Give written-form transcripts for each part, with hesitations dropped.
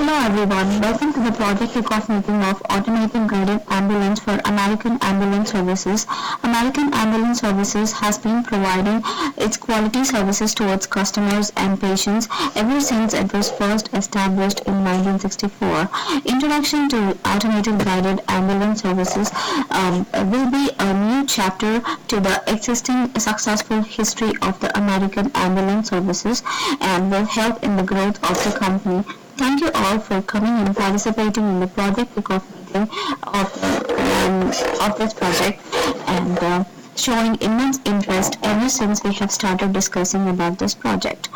Hello everyone, welcome to the project kickoff meeting of Automated Guided Ambulance for American Ambulance Services. American Ambulance Services has been providing its quality services towards customers and patients ever since it was first established in 1964. Introduction to Automated Guided Ambulance Services will be a new chapter to the existing successful history of the American Ambulance Services and will help in the growth of the company. Thank you all for coming and participating in the project kickoff meeting of this project and showing immense interest ever since we have started discussing about this project.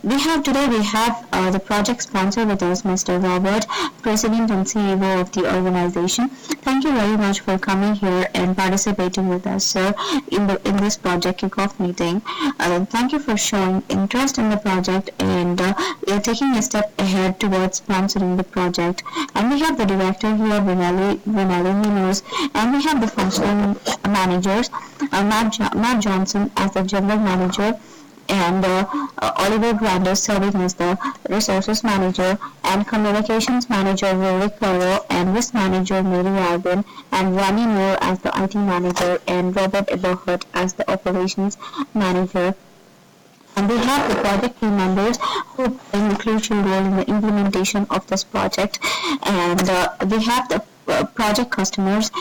We have the project sponsor with us, Mr. Robert, President and CEO of the organization. Thank you very much for coming here and participating with us, sir, in this project kickoff meeting. Thank you for showing interest in the project and you're taking a step ahead towards sponsoring the project. And we have the director here, Vinali Munoz, and we have the functional managers, Matt Johnson as the general manager, and Oliver Grander serving as the resources manager, and communications manager Rory Caro, and risk manager Mary Albin, and Rami Moore as the IT manager, and Robert Eberhardt as the operations manager. And we have the project team members who play a crucial role in the implementation of this project. And we have the project customers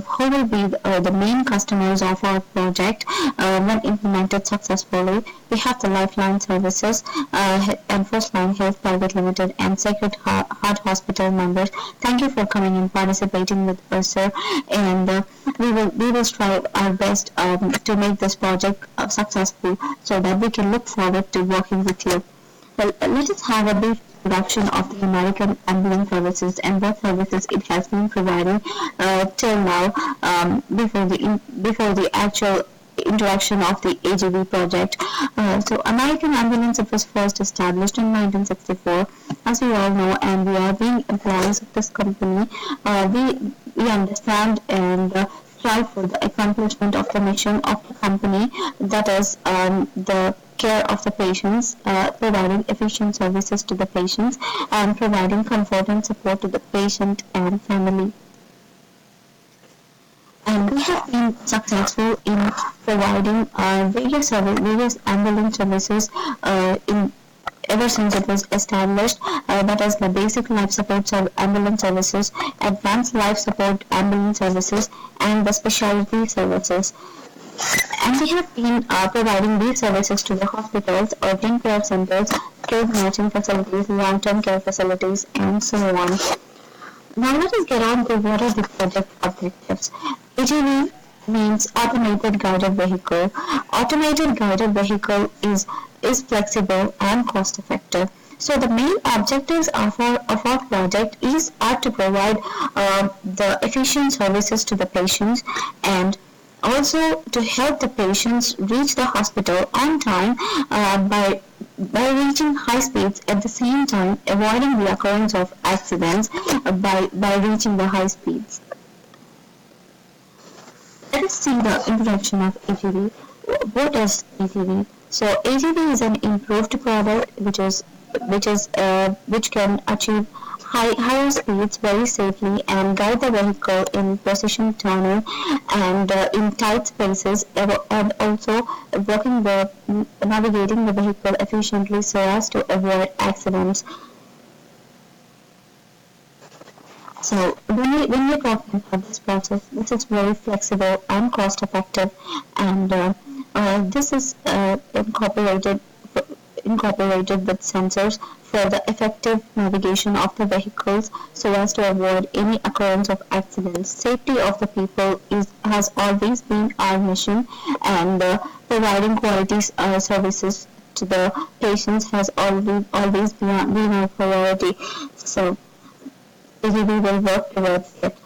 who will be the main customers of our project when implemented successfully. We have the Lifeline Services and First Line Health Private Limited and Sacred Heart Hospital members. Thank you for coming and participating with us, sir. And we will strive our best to make this project successful so that we can look forward to working with you. Well, let us have a brief introduction of the American Ambulance Services and what services it has been providing till now before the actual introduction of the AGV project. So American Ambulance, it was first established in 1964, as we all know, and we are being employees of this company. We understand and strive for the accomplishment of the mission of the company, that is the care of the patients, providing efficient services to the patients, and providing comfort and support to the patient and family. And we have been successful in providing various ambulance services ever since it was established, that is the basic life support ambulance services, advanced life support ambulance services, and the specialty services. And we have been providing these services to the hospitals, urgent care centers, skilled nursing facilities, long-term care facilities, and so on. Now let us get on to what are the project objectives. AGV means Automated Guided Vehicle. Automated Guided Vehicle is flexible and cost effective. So the main objectives of our project are to provide the efficient services to the patients, and also to help the patients reach the hospital on time by reaching high speeds, at the same time avoiding the occurrence of accidents by reaching the high speeds. Let us see the introduction of AGV. What is AGV? So AGV is an improved product which can achieve higher speeds very safely and guide the vehicle in precision turning and in tight spaces, and also navigating the vehicle efficiently so as to avoid accidents. So when we're talking about this process, this is very flexible and cost effective, and this is incorporated with sensors for the effective navigation of the vehicles so as to avoid any occurrence of accidents. Safety of the people has always been our mission, and providing quality services to the patients has always been our priority. So AGV will work towards it.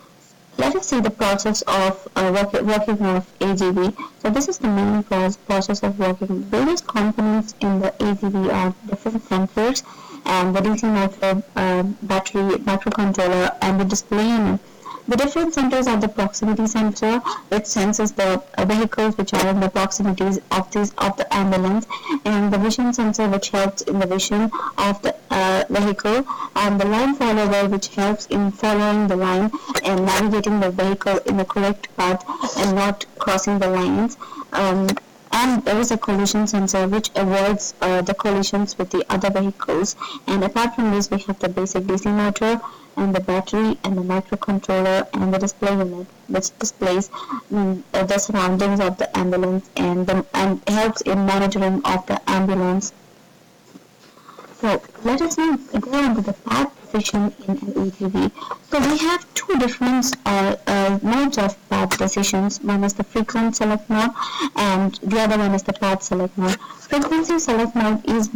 Let us see the process of working of AGV. So this is the main process of working. Various components in the AGV are different sensors and the DC motor, battery, microcontroller, and the display unit. The different sensors are the proximity sensor, which senses the vehicles which are in the proximities of the ambulance, and the vision sensor, which helps in the vision of the vehicle, and the line follower, which helps in following the line and navigating the vehicle in the correct path and not crossing the lines. And there is a collision sensor which avoids the collisions with the other vehicles. And apart from this, we have the basic DC motor and the battery and the microcontroller and the display unit, which displays the surroundings of the ambulance and helps in monitoring of the ambulance. So let us now go on to the path decision in an AGV. So we have two different modes of path decisions. One is the frequency select mode, and the other one is the path select mode. Frequency select mode is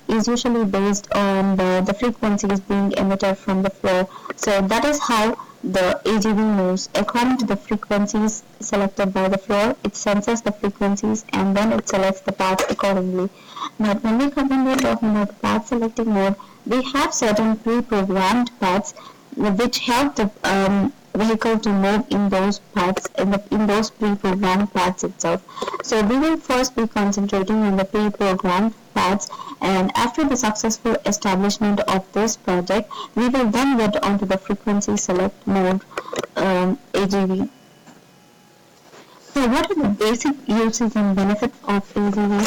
usually based on the frequencies being emitted from the floor. So that is how the AGV moves. According to the frequencies selected by the floor, it senses the frequencies and then it selects the path accordingly. But when we come and we're talking about the path selecting mode, we have certain pre-programmed paths which help the vehicle to move in those paths, in those pre-programmed paths itself. So we will first be concentrating on the pre-programmed paths, and after the successful establishment of this project, we will then get onto the frequency select mode AGV. So what are the basic uses and benefits of AGV?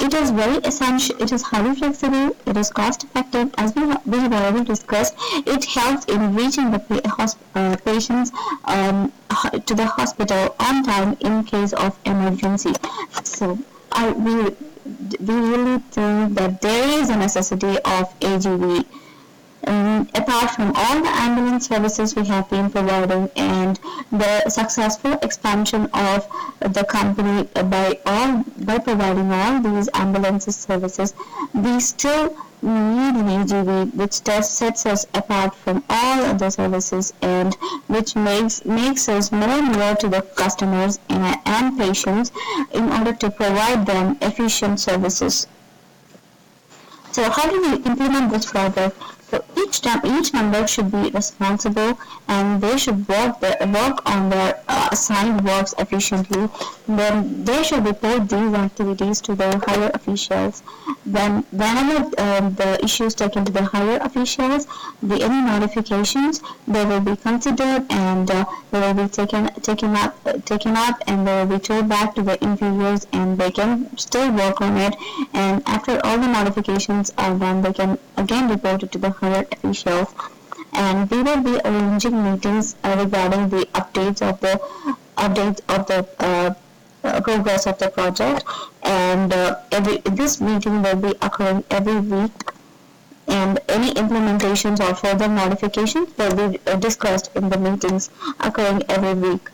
It is very essential, it is highly flexible, it is cost effective, as we have already discussed. It helps in reaching the patients to the hospital on time in case of emergency. So we really think that there is a necessity of AGV. Apart from all the ambulance services we have been providing and the successful expansion of the company by providing all these ambulance services, we still need an AGV which sets us apart from all other services and which makes us more near to the customers and patients in order to provide them efficient services. So how do we implement this project? So each member should be responsible and they should work on their assigned works efficiently. Then they should report these activities to their higher officials. Then whenever the issues taken to the higher officials, any modifications, they will be considered and they will be taken up and they will be told back to the inferiors and they can still work on it, and after all the modifications are done, they can again report it to the higher officials. And we will be arranging meetings regarding the updates of the progress of the project, and this meeting will be occurring every week, and any implementations or further modifications will be discussed in the meetings occurring every week.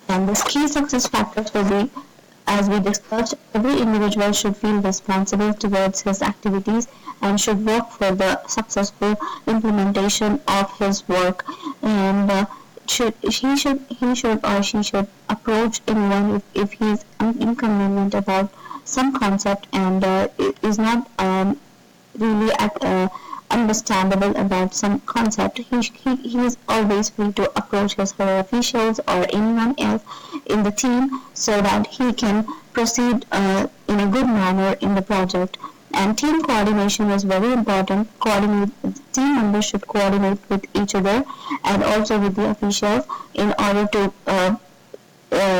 And the key success factors will be, as we discussed, every individual should feel responsible towards his activities and should work for the successful implementation of his work. And he should or she should approach anyone if he is inconvenient about some concept and is not really understandable about some concept. He is always free to approach his higher officials or anyone else in the team so that he can proceed in a good manner in the project. And team coordination is very important. Team members should coordinate with each other and also with the officials in order to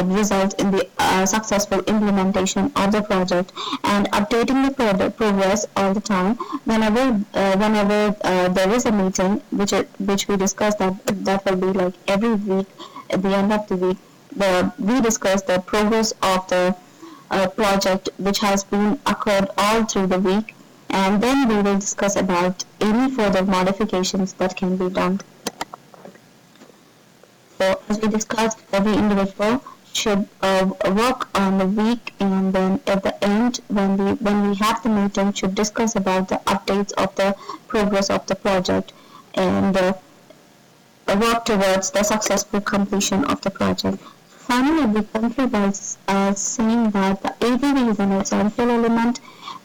result in the successful implementation of the project, and updating the progress all the time. Whenever there is a meeting, which we discussed that will be like every week at the end of the week, we discuss the progress of the project which has been occurred all through the week, and then we will discuss about any further modifications that can be done. So as we discussed, every individual should work on the week, and then at the end, when we have the meeting, should discuss about the updates of the progress of the project and work towards the successful completion of the project. Finally, we conclude by saying that the AGV is an essential element,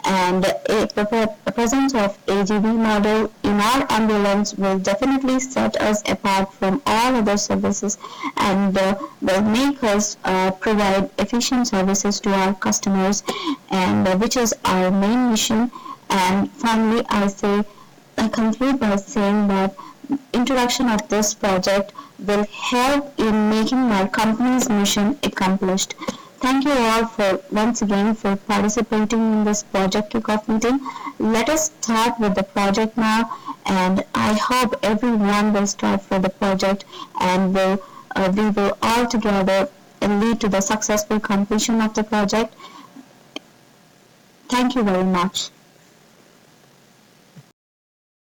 and the presence of AGV model in our ambulance will definitely set us apart from all other services and will make us provide efficient services to our customers, and which is our main mission. And finally, I conclude by saying that introduction of this project will help in making our company's mission accomplished. Thank you all for once again for participating in this project kickoff meeting. Let us start with the project now, and I hope everyone will start for the project, and we will all together lead to the successful completion of the project. Thank you very much.